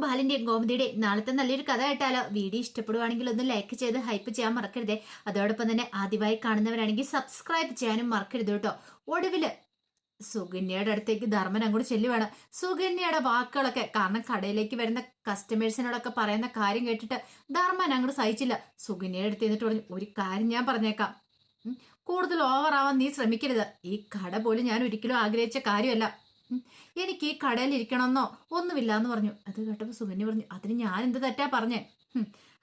ബാലന്റെയും ഗോമതിയുടെയും നാളത്തെ നല്ലൊരു കഥ കേട്ടാലോ? വീഡിയോ ഇഷ്ടപ്പെടുവാണെങ്കിൽ ഒന്ന് ലൈക്ക് ചെയ്ത് ഹൈപ്പ് ചെയ്യാൻ മറക്കരുതേ. അതോടൊപ്പം തന്നെ ആദ്യമായി കാണുന്നവരാണെങ്കിൽ സബ്സ്ക്രൈബ് ചെയ്യാനും മറക്കരുത് കേട്ടോ. ഒടുവില് സുകന്യയുടെ അടുത്തേക്ക് ധർമ്മൻ അങ്ങോട്ട് ചെല്ലുവാണ്. സുകന്യയുടെ വാക്കുകളൊക്കെ, കാരണം കടയിലേക്ക് വരുന്ന കസ്റ്റമേഴ്സിനോടൊക്കെ പറയുന്ന കാര്യം കേട്ടിട്ട് ധർമ്മൻ അങ്ങോട്ട് സഹിച്ചില്ല. സുകന്യയുടെ അടുത്ത് എന്നിട്ട് പറഞ്ഞു, ഒരു കാര്യം ഞാൻ പറഞ്ഞേക്കാം, കൂടുതൽ ഓവറാവാൻ നീ ശ്രമിക്കരുത്. ഈ കട പോലും ഞാൻ ഒരിക്കലും ആഗ്രഹിച്ച കാര്യമല്ല. എനിക്ക് ഈ കടയിൽ ഇരിക്കണമെന്നോ ഒന്നുമില്ലാന്ന് പറഞ്ഞു. അത് കേട്ടപ്പോ സുകന്യ പറഞ്ഞു, അതിന് ഞാൻ എന്ത് തെറ്റാ പറഞ്ഞേ?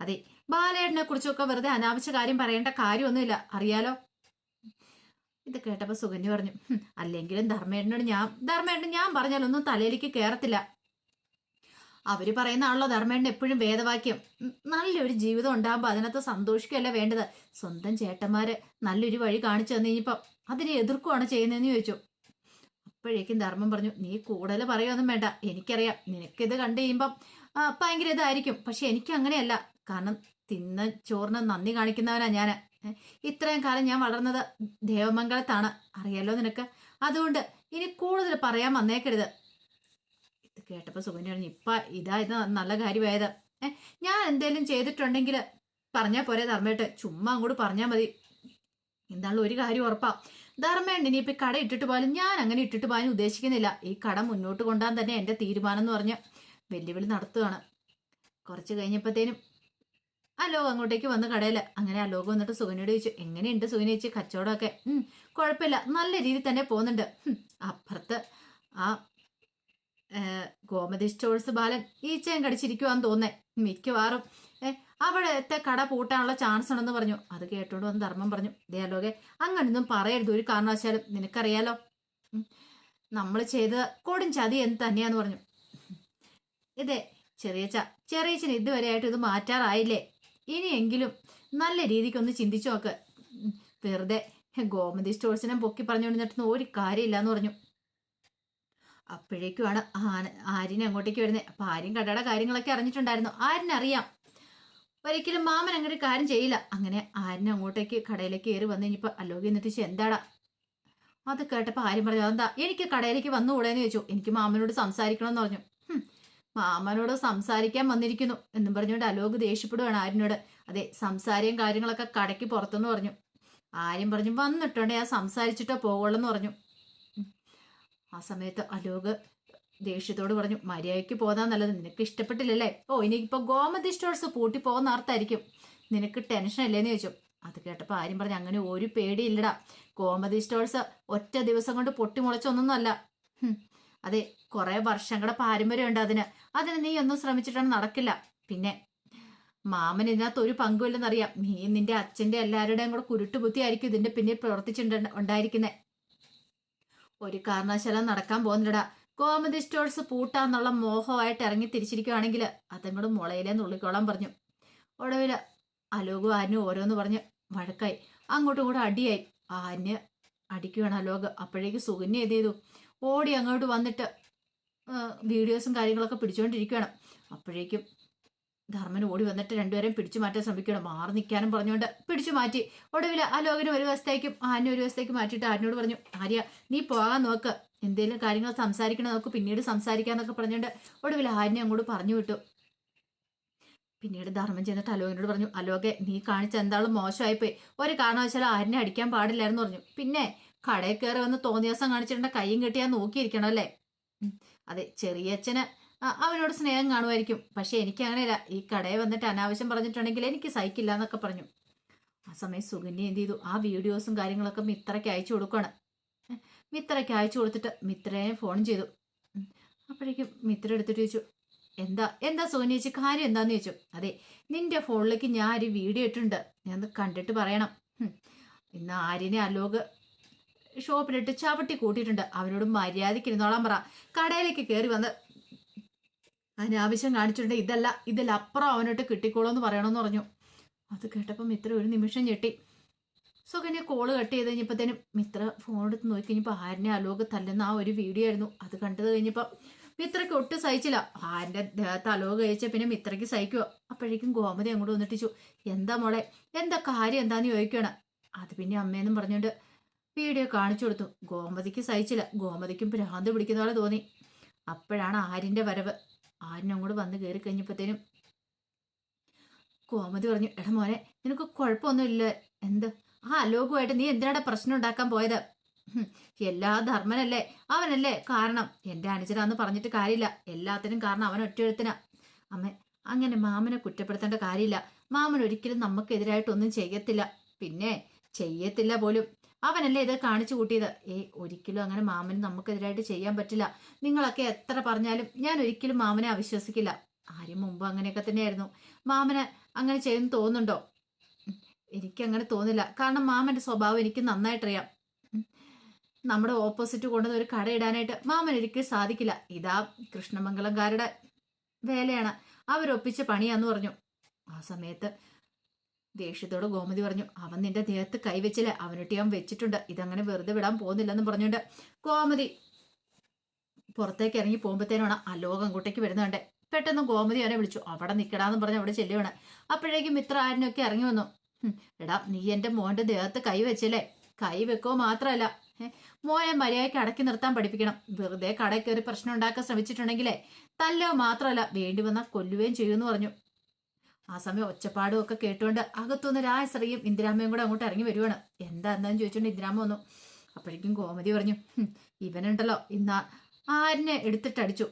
അതെ, ബാലേട്ടനെ കുറിച്ചൊക്കെ വെറുതെ അനാവശ്യ കാര്യം പറയേണ്ട കാര്യമൊന്നുമില്ല, അറിയാലോ. ഇത് കേട്ടപ്പോ സുകന്യ പറഞ്ഞു, അല്ലെങ്കിലും ധർമ്മേട്ടൻ ഞാൻ പറഞ്ഞാലൊന്നും തലയിലേക്ക് കയറത്തില്ല. അവര് പറയുന്നതാണല്ലോ ധർമ്മേട്ടൻ എപ്പോഴും വേദവാക്യം. നല്ലൊരു ജീവിതം ഉണ്ടാകുമ്പോ അതിനകത്ത് സന്തോഷിക്കുകയല്ല വേണ്ടത്. സ്വന്തം ചേട്ടന്മാര് നല്ലൊരു വഴി കാണിച്ചു തന്നു കഴിഞ്ഞപ്പോ അതിനെ എതിർക്കുവാണ് ചെയ്യുന്നതെന്ന് ചോദിച്ചു. അപ്പോഴേക്കും ധർമ്മം പറഞ്ഞു, നീ കൂടുതൽ പറയുമൊന്നും വേണ്ട, എനിക്കറിയാം നിനക്കിത് കണ്ടു കഴിയുമ്പം ഭയങ്കര ഇതായിരിക്കും. പക്ഷെ എനിക്ക് അങ്ങനെയല്ല. കാരണം തിന്ന ചോറിന് നന്ദി കാണിക്കുന്നവനാ ഞാൻ. ഇത്രയും കാലം ഞാൻ വളർന്നത് ദേവമംഗലത്താണ്, അറിയാലോ നിനക്ക്. അതുകൊണ്ട് ഇനി കൂടുതൽ പറയാൻ വന്നേക്കരുത്. ഇത് കേട്ടപ്പോ സുകന്യ പറഞ്ഞു, ഇത് നല്ല കാര്യമായത്. ഞാൻ എന്തേലും ചെയ്തിട്ടുണ്ടെങ്കിൽ പറഞ്ഞാൽ പോരെ ധർമ്മേട്ട്, ചുമ്മാ അങ്ങോട്ട് പറഞ്ഞാൽ മതി. എന്താണല്ലോ ഒരു കാര്യം ഉറപ്പാ, ധർമ്മേണ്ട ഇനിയിപ്പോ കട ഇട്ടിട്ട് പോയാലും ഞാൻ അങ്ങനെ ഇട്ടിട്ട് പോകാൻ ഉദ്ദേശിക്കുന്നില്ല. ഈ കട മുന്നോട്ട് കൊണ്ടുപോകാൻ തന്നെ എന്റെ തീരുമാനം എന്ന് പറഞ്ഞ് വെല്ലുവിളി നടത്തുകയാണ്. കുറച്ച് കഴിഞ്ഞപ്പോഴത്തേനും അലോക് അങ്ങോട്ടേക്ക് വന്ന് കടയില്. അങ്ങനെ അലോക് വന്നിട്ട് സുകന്യോട് ചോദിച്ചു, എങ്ങനെയുണ്ട് സുകന്യ ചേച്ചി കച്ചവടമൊക്കെ? കുഴപ്പമില്ല, നല്ല രീതിയിൽ തന്നെ പോകുന്നുണ്ട്. അപ്പുറത്ത് ആ ഗോമതി സ്റ്റോഴ്സ് ബാലൻ ഈച്ചയും കടിച്ചിരിക്കുവാന്ന് തോന്നേ, മിക്കവാറും അവിടത്തെ കട പൂട്ടാനുള്ള ചാൻസ് ഉണ്ടെന്ന് പറഞ്ഞു. അത് കേട്ടോണ്ട് വന്ന് ധർമ്മം പറഞ്ഞു, ദേലോകെ അങ്ങനൊന്നും പറയരുത് ഒരു കാരണവശാലും, നിനക്കറിയാലോ നമ്മൾ ചെയ്ത കൊടും ചതി എന്ത് തന്നെയാന്ന് പറഞ്ഞു. ഇതേ ചെറിയച്ഛൻ ഇതുവരെയായിട്ട് ഇത് മാറ്റാറായില്ലേ? ഇനിയെങ്കിലും നല്ല രീതിക്കൊന്ന് ചിന്തിച്ചു നോക്ക്. വെറുതെ ഗോമതി സ്റ്റോഴ്സിനെ പൊക്കി പറഞ്ഞുകൊണ്ടിരുന്നിട്ടൊന്നും ഒരു കാര്യമില്ലാന്ന് പറഞ്ഞു. അപ്പോഴേക്കുമാണ് ആര്യനെ അങ്ങോട്ടേക്ക് വരുന്നത്. അപ്പൊ ആര്യൻ കടയുടെ കാര്യങ്ങളൊക്കെ അറിഞ്ഞിട്ടുണ്ടായിരുന്നു. ആര്യനറിയാം ഒരിക്കലും മാമൻ അങ്ങനെ ഒരു കാര്യം ചെയ്യില്ല. അങ്ങനെ ആര്യനെ അങ്ങോട്ടേക്ക് കടയിലേക്ക് കയറി വന്നു കഴിഞ്ഞപ്പോ അലോകി എന്നിട്ട് എന്താടാ? അത് കേട്ടപ്പോ ആര്യം പറഞ്ഞു, അതെന്താ എനിക്ക് കടയിലേക്ക് വന്നുകൂടെന്ന് ചോദിച്ചു. എനിക്ക് മാമനോട് സംസാരിക്കണമെന്ന് പറഞ്ഞു. മാമനോട് സംസാരിക്കാൻ വന്നിരിക്കുന്നു എന്നും പറഞ്ഞുകൊണ്ട് അലോക് ദേഷ്യപ്പെടുകയാണ് ആര്യനോട്. അതെ, സംസാരവും കാര്യങ്ങളൊക്കെ കടയ്ക്ക് പുറത്തെന്ന് പറഞ്ഞു. ആര്യം പറഞ്ഞു, വന്നിട്ടുണ്ടേ ഞാൻ സംസാരിച്ചിട്ടോ പോകുള്ളെന്ന് പറഞ്ഞു. ആ സമയത്ത് അലോക് ദേഷ്യത്തോട് പറഞ്ഞു, മര്യാദയ്ക്ക് പോകാൻ നല്ലത്, നിനക്ക് ഇഷ്ടപ്പെട്ടില്ലല്ലേ? ഇനിയിപ്പോ ഗോമതി സ്റ്റോഴ്സ് പൂട്ടി പോകുന്ന അർത്ഥമായിരിക്കും, നിനക്ക് ടെൻഷൻ അല്ലേന്ന് ചോദിച്ചു. അത് കേട്ടപ്പോ ആര്യം പറഞ്ഞു, അങ്ങനെ ഒരു പേടിയില്ലടാ, ഗോമതി സ്റ്റോഴ്സ് ഒറ്റ ദിവസം കൊണ്ട് പൊട്ടിമുളച്ചൊന്നൊന്നുമല്ല. അതെ, കുറെ വർഷങ്ങളുടെ പാരമ്പര്യമുണ്ട് അതിന് നീ ഒന്നും ശ്രമിച്ചിട്ടാണ് നടക്കില്ല. പിന്നെ മാമൻ ഇതിനകത്ത് ഒരു പങ്കുമില്ലെന്നറിയാം. നീ നിന്റെ അച്ഛന്റെ എല്ലാവരുടെയും കൂടെ കുരുട്ടുബുദ്ധിയായിരിക്കും ഇതിന്റെ പിന്നിൽ ഉണ്ടായിരിക്കുന്നേ. ഒരു കാരണവശാലും നടക്കാൻ പോകുന്നില്ലടാ. ഗോമതി സ്റ്റോഴ്സ് പൂട്ടാന്നുള്ള മോഹമായിട്ട് ഇറങ്ങി തിരിച്ചിരിക്കുവാണെങ്കിൽ അതങ്ങോട് മുളയിലേ നുള്ളിക്കോളാൻ പറഞ്ഞു. ഒടുവിൽ അലോകും ആര്യനും ഓരോന്ന് പറഞ്ഞ് വഴക്കായി, അങ്ങോട്ടും കൂടെ അടിയായി. ആര്യന് അടിക്കുകയാണ് അലോക്. അപ്പോഴേക്ക് സുകന്യ എന്ത് ചെയ്തു, ഓടി അങ്ങോട്ട് വന്നിട്ട് വീഡിയോസും കാര്യങ്ങളൊക്കെ പിടിച്ചുകൊണ്ടിരിക്കുകയാണ്. അപ്പോഴേക്കും ധർമ്മൻ ഓടി വന്നിട്ട് രണ്ടുപേരെയും പിടിച്ചു മാറ്റാൻ ശ്രമിക്കണം. മാറി നിൽക്കാനും പറഞ്ഞുകൊണ്ട് പിടിച്ചു മാറ്റി. ഒടുവിൽ അലോകിന് ഒരു വശത്തേക്കും ആര്യനെ ഒരു വശത്തേക്ക് മാറ്റിയിട്ട് ആര്യനോട് പറഞ്ഞു, ആര്യ നീ പോകാൻ നോക്ക്, എന്തെങ്കിലും കാര്യങ്ങൾ സംസാരിക്കണം നോക്ക്, പിന്നീട് സംസാരിക്കാന്നൊക്കെ പറഞ്ഞുകൊണ്ട് ഒടുവിൽ ആര്യനെ അങ്ങോട്ട് പറഞ്ഞു വിട്ടു. പിന്നീട് ധർമ്മൻ ചെന്നിട്ട് അലോകിനോട് പറഞ്ഞു, അലോകെ നീ കാണിച്ച എന്താളും മോശമായിപ്പോയി, ഒരു കാരണവശാലും ആര്യനെ അടിക്കാൻ പാടില്ലായിരുന്നു പറഞ്ഞു. പിന്നെ കടയിൽ കയറി വന്ന് തോന്നിയാസം കാണിച്ചിട്ടുണ്ട് കയ്യും കെട്ടിയാൽ നോക്കിയിരിക്കണം അല്ലേ? അതെ, ചെറിയച്ഛന് അവനോട് സ്നേഹം കാണുമായിരിക്കും, പക്ഷെ എനിക്ക് അങ്ങനെയല്ല. ഈ കടയിൽ വന്നിട്ട് അനാവശ്യം പറഞ്ഞിട്ടുണ്ടെങ്കിൽ എനിക്ക് സഹിക്കില്ല എന്നൊക്കെ പറഞ്ഞു. ആ സമയം സുകന്യ എന്ത് ചെയ്തു, ആ വീഡിയോസും കാര്യങ്ങളൊക്കെ മിത്രയ്ക്ക് അയച്ചു കൊടുക്കുകയാണ്. മിത്രയ്ക്ക് അയച്ചു കൊടുത്തിട്ട് മിത്രയെ ഫോൺ ചെയ്തു. അപ്പോഴേക്കും മിത്ര എടുത്തിട്ട് ചോദിച്ചു, എന്താ സുകന്യ ചേച്ചി, കാര്യം എന്താന്ന് ചോദിച്ചു. അതെ, നിന്റെ ഫോണിലേക്ക് ഞാൻ ഒരു വീഡിയോ ഇട്ടിട്ടുണ്ട്, ഞാൻ കണ്ടിട്ട് പറയണം. ഇന്ന് ആര്യനെ അലോക് ഷോപ്പിലിട്ട് ചവിട്ടി കൂട്ടിയിട്ടുണ്ട്, അവനോട് മര്യാദയ്ക്ക് ഇരുന്നോളാൻ പറ. കടയിലേക്ക് കയറി വന്ന് അനാവശ്യം കാണിച്ചിട്ടുണ്ട്, ഇതിലപ്പുറം അവനോട്ട് കിട്ടിക്കോളൂന്ന് പറയണമെന്ന് പറഞ്ഞു. അത് കേട്ടപ്പോൾ മിത്ര ഒരു നിമിഷം ഞെട്ടി. സുകന്യ കോള് കട്ട് ചെയ്ത് കഴിഞ്ഞപ്പോഴത്തേനും മിത്ര ഫോൺ എടുത്ത് നോക്കി കഴിഞ്ഞപ്പോൾ ആര്യനെ അലോക് തല്ലുന്ന ആ ഒരു വീഡിയോ ആയിരുന്നു. അത് കണ്ടത് കഴിഞ്ഞപ്പോൾ മിത്രയ്ക്ക് ഒട്ടും സഹിച്ചില്ല. ആര്യന്റെ ദേഹത്ത് അലോക് കഴിച്ച പിന്നെ മിത്രയ്ക്ക് സഹിക്കുവോ. അപ്പോഴേക്കും ഗോമതി അങ്ങോട്ട് വന്നിട്ടിച്ചു, എന്താ മോളെ, എന്താ കാര്യം എന്താന്ന് ചോദിക്കുകയാണ്. അത് പിന്നെ അമ്മയെന്നും പറഞ്ഞുകൊണ്ട് വീഡിയോ കാണിച്ചു കൊടുത്തു. ഗോമതിക്ക് സഹിച്ചില്ല, ഗോമതിക്കും ഭ്രാന്ത് പിടിക്കുന്ന പോലെ തോന്നി. അപ്പോഴാണ് ആര്യന്റെ വരവ്. ആര്യൻ അങ്ങോട്ട് വന്ന് കയറി കഴിഞ്ഞപ്പോഴത്തേനും കോമതി പറഞ്ഞു, എടാ മോനെ, നിനക്ക് കുഴപ്പമൊന്നുമില്ല. എന്ത് ആ അലോകുമായിട്ട് നീ എന്തിനാടാ പ്രശ്നം ഉണ്ടാക്കാൻ പോയത്? എല്ലാ ധർമ്മനല്ലേ, അവനല്ലേ കാരണം. എന്റെ അനുജനാന്ന് പറഞ്ഞിട്ട് കാര്യമില്ല, എല്ലാത്തിനും കാരണം അവൻ ഒറ്റയെഴുത്തിനാ. അമ്മ, അങ്ങനെ മാമനെ കുറ്റപ്പെടുത്തേണ്ട കാര്യമില്ല. മാമൻ ഒരിക്കലും നമുക്കെതിരായിട്ടൊന്നും ചെയ്യത്തില്ല, പിന്നെ ചെയ്യത്തില്ല പോലും. അവനല്ലേ ഇത് കാണിച്ചു കൂട്ടിയത്. ഒരിക്കലും അങ്ങനെ മാമന് നമുക്കെതിരായിട്ട് ചെയ്യാൻ പറ്റില്ല. നിങ്ങളൊക്കെ എത്ര പറഞ്ഞാലും ഞാൻ ഒരിക്കലും മാമനെ അവിശ്വസിക്കില്ല. ആരും മുമ്പ് അങ്ങനെയൊക്കെ തന്നെയായിരുന്നു. മാമന് അങ്ങനെ ചെയ്യുന്നു തോന്നുന്നുണ്ടോ? എനിക്കങ്ങനെ തോന്നില്ല. കാരണം മാമന്റെ സ്വഭാവം എനിക്ക് നന്നായിട്ടറിയാം. നമ്മുടെ ഓപ്പോസിറ്റ് കൊണ്ടുവന്ന് ഒരു കട ഇടാനായിട്ട് മാമൻ ഒരിക്കലും സാധിക്കില്ല. ഇതാ കൃഷ്ണമംഗലംകാരുടെ വേലയാണ്, അവരൊപ്പിച്ച പണിയാന്ന് പറഞ്ഞു. ആ സമയത്ത് ദേഷ്യത്തോട് ഗോമതി പറഞ്ഞു, അവൻ നിന്റെ ദേഹത്ത് കൈവച്ചില്ല, അവനൊട്ടി അവൻ വെച്ചിട്ടുണ്ട്, ഇതങ്ങനെ വെറുതെ വിടാൻ പോകുന്നില്ലെന്ന് പറഞ്ഞുകൊണ്ട് ഗോമതി പുറത്തേക്ക് ഇറങ്ങി പോകുമ്പോഴത്തേനാണ് അലോകം അങ്ങോട്ടേക്ക് വരുന്നുണ്ട്. പെട്ടെന്ന് ഗോമതി അവനെ വിളിച്ചു. അവിടെ നിൽക്കടാന്ന് പറഞ്ഞ് അവിടെ ചെല്ലുവാണ്. അപ്പോഴേക്കും മിത്ര ആരിനൊക്കെ ഇറങ്ങി വന്നു. എടാ, നീ എന്റെ മോന്റെ ദേഹത്ത് കൈ വെച്ചല്ലേ? കൈ വെക്കോ മാത്രമല്ല, മോനെ മര്യാദയ്ക്ക് അടക്കി നിർത്താൻ പഠിപ്പിക്കണം. വെറുതെ കടയിൽ കയറി പ്രശ്നം ഉണ്ടാക്കാൻ ശ്രമിച്ചിട്ടുണ്ടെങ്കിലേ തല്ലോ മാത്രമല്ല, വേണ്ടി വന്നാൽ കൊല്ലുകയും ചെയ്യുമെന്ന് പറഞ്ഞു. ആ സമയം ഒച്ചപ്പാടും ഒക്കെ കേട്ടുകൊണ്ട് അകത്തുനിന്ന് രാജശ്രീയും ഇന്ദിരാമ്മയും കൂടെ അങ്ങോട്ട് ഇറങ്ങി വരുവാണ്. എന്താന്ന് ചോദിച്ചോണ്ട് ഇന്ദിരാമ്മ വന്നു. അപ്പോഴേക്കും ഗോമതി പറഞ്ഞു, ഇവനുണ്ടല്ലോ ഇന്ന് ആരിനെ എടുത്തിട്ടടിച്ചു,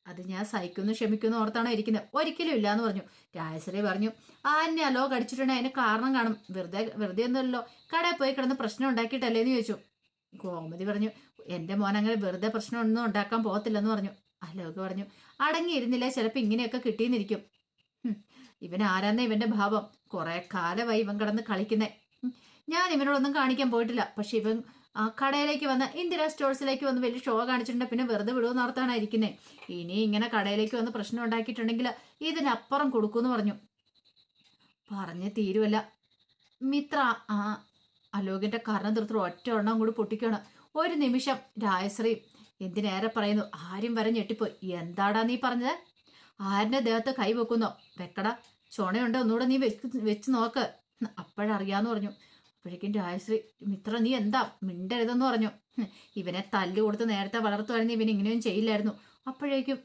അത് ഞാൻ സഹിക്കുന്നു ക്ഷമിക്കുന്നു ഓർത്താണോ ഇരിക്കുന്നത്? ഒരിക്കലും ഇല്ലാന്ന് പറഞ്ഞു. രാജശ്രീ പറഞ്ഞു, ആരിനെ അലോ കടിച്ചിട്ടുണ്ടെങ്കിൽ അതിന് കാരണം കാണും, വെറുതെ ഒന്നുമല്ലോ കടയിൽ പോയി കിടന്ന് പ്രശ്നം ഉണ്ടാക്കിയിട്ടല്ലേ എന്ന് ചോദിച്ചു. ഗോമതി പറഞ്ഞു, എന്റെ മോൻ അങ്ങനെ വെറുതെ പ്രശ്നമൊന്നും ഉണ്ടാക്കാൻ പോകത്തില്ലെന്ന് പറഞ്ഞു. അലോക് പറഞ്ഞു, അടങ്ങിയിരുന്നില്ലേ ചിലപ്പോൾ ഇങ്ങനെയൊക്കെ കിട്ടിയെന്നിരിക്കും. ഇവൻ ആരാന്ന ഇവന്റെ ഭാവം? കുറെ കാലമായി ഇവൻ കിടന്ന് കളിക്കുന്നേ. ഞാൻ ഇവനോടൊന്നും കാണിക്കാൻ പോയിട്ടില്ല, പക്ഷെ ഇവൻ ആ കടയിലേക്ക് വന്ന് ഇന്ദിര സ്റ്റോഴ്സിലേക്ക് വന്ന് വലിയ ഷോ കാണിച്ചിട്ടുണ്ട്, പിന്നെ വെറുതെ വിടുമെന്ന് ഓർത്താണ് ഇരിക്കുന്നത്. ഇനി ഇങ്ങനെ കടയിലേക്ക് വന്ന് പ്രശ്നം ഉണ്ടാക്കിയിട്ടുണ്ടെങ്കിൽ ഇതിനപ്പുറം കൊടുക്കൂന്ന് പറഞ്ഞു. പറഞ്ഞ് തീരുവല്ല. മിത്ര ആ അലോകിന്റെ കർണം തീർത്തു ഒറ്റ എണ്ണം കൂടി പൊട്ടിക്കാണ്. ഒരു നിമിഷം രാജശ്രീ എന്തിനേറെ പറയുന്നു, ആരും വരെ ഞെട്ടിപ്പോയി. എന്താടാ നീ പറഞ്ഞത്? ആരിന്റെ ദേഹത്ത് കൈ വെക്കുന്നോ? വെക്കടാ, ചുണയുണ്ടോ ഒന്നുകൂടെ നീ വെച്ച് നോക്ക്, അപ്പോഴറിയാന്ന് പറഞ്ഞു. അപ്പോഴേക്കും രാജശ്രീ, മിത്ര നീ എന്താ മിണ്ടരുതെന്ന് പറഞ്ഞു. ഇവനെ തല്ലു കൊടുത്ത് നേരത്തെ വളർത്തുമായിരുന്നു, ഇവൻ ഇങ്ങനെയൊന്നും ചെയ്യില്ലായിരുന്നു. അപ്പോഴേക്കും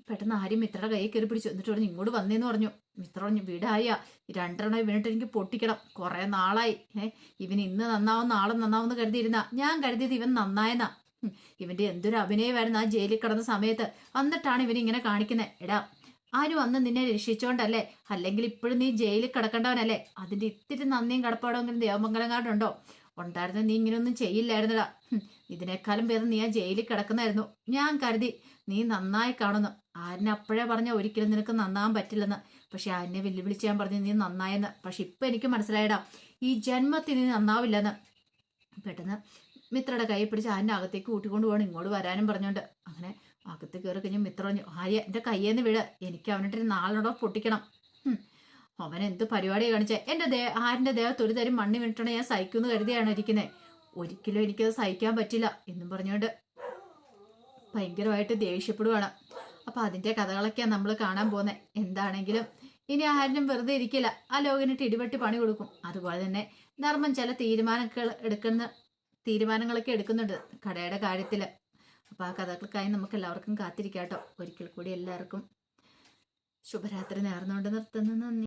പെട്ടെന്ന് ആരും മിത്രയുടെ കൈ കയറി പിടിച്ചു. എന്നിട്ട് പറഞ്ഞു, ഇങ്ങോട്ട് വന്നേന്ന് പറഞ്ഞു. മിത്ര പറഞ്ഞു, വീടായ രണ്ടെണ്ണം ഇവനിട്ട് എനിക്ക് പൊട്ടിക്കണം, കുറെ നാളായി. ഇവൻ ഇന്ന് നന്നാവും നാളെ നന്നാവുമെന്ന് കരുതിയിരുന്ന, ഞാൻ കരുതിയത് ഇവൻ നന്നായെന്നാ. ഇവന്റെ എന്തൊരു അഭിനയമായിരുന്നു ആ ജയിലിൽ കിടന്ന സമയത്ത്. എന്നിട്ടാണ് ഇവൻ ഇങ്ങനെ കാണിക്കുന്നത്. എടാ, ആരും അന്ന് നിന്നെ രക്ഷിച്ചോണ്ടല്ലേ, അല്ലെങ്കിൽ ഇപ്പോഴും നീ ജയിലിൽ കിടക്കേണ്ടവനല്ലേ? അതിന്റെ ഇത്തിരി നന്ദിയും കടപ്പാടെങ്കിലും ദേവമംഗലങ്ങാടുണ്ടോ? ഉണ്ടായിരുന്ന നീ ഇങ്ങനെയൊന്നും ചെയ്യില്ലായിരുന്നടാ. ഇതിനേക്കാളും പേര് നീ ആ ജയിലിൽ കിടക്കുന്നായിരുന്നു. ഞാൻ കരുതി നീ നന്നായി കാണുന്നു. ആരിനെ അപ്പോഴേ പറഞ്ഞ ഒരിക്കലും നിനക്ക് നന്നാവാൻ പറ്റില്ലെന്ന്. പക്ഷെ ആരിനെ വെല്ലുവിളിച്ച് ഞാൻ പറഞ്ഞു നീ നന്നായെന്ന്. പക്ഷെ ഇപ്പൊ എനിക്ക് മനസ്സിലായടാ, ഈ ജന്മത്തിൽ നീ നന്നാവില്ലെന്ന്. പെട്ടെന്ന് മിത്രയുടെ കൈ പിടിച്ച് ആരിന്റെ അകത്തേക്ക് കൂട്ടിക്കൊണ്ട് പോകണം, ഇങ്ങോട്ട് വരാനും പറഞ്ഞോണ്ട്. അങ്ങനെ അകത്ത് കയറി കഴിഞ്ഞ് മിത്ര പറഞ്ഞു, ആര്യ എന്റെ കയ്യേന്ന് വീട്, എനിക്ക് അവനിട്ട് നാളിനോടോ പൊട്ടിക്കണം. അവൻ എന്ത് പരിപാടി കാണിച്ചേ? ആരിന്റെ ദേഹത്ത് ഒരു തരം മണ്ണി വീണിട്ടാണ് ഞാൻ സഹിക്കുമെന്ന് കരുതിയാണ് ഇരിക്കുന്നത്. ഒരിക്കലും എനിക്കത് സഹിക്കാൻ പറ്റില്ല എന്നും പറഞ്ഞുകൊണ്ട് ഭയങ്കരമായിട്ട് ദേഷ്യപ്പെടുവാണ്. അപ്പൊ അതിന്റെ കഥകളൊക്കെയാണ് നമ്മൾ കാണാൻ പോകുന്നത്. എന്താണെങ്കിലും ഇനി ആരും വെറുതെ ഇരിക്കില്ല, ആ ലോകനിട്ട് ഇടിവെട്ടി പണി കൊടുക്കും. അതുപോലെ തന്നെ ധർമ്മം ചില തീരുമാനങ്ങളൊക്കെ എടുക്കുന്നുണ്ട് കടയുടെ കാര്യത്തില്. അപ്പൊ ആ കഥകൾക്കായി നമുക്ക് എല്ലാവർക്കും കാത്തിരിക്കാട്ടോ. ഒരിക്കൽ കൂടി എല്ലാവർക്കും ശുഭരാത്രി നേർന്നുകൊണ്ട് നിർത്തുന്നു. നന്ദി.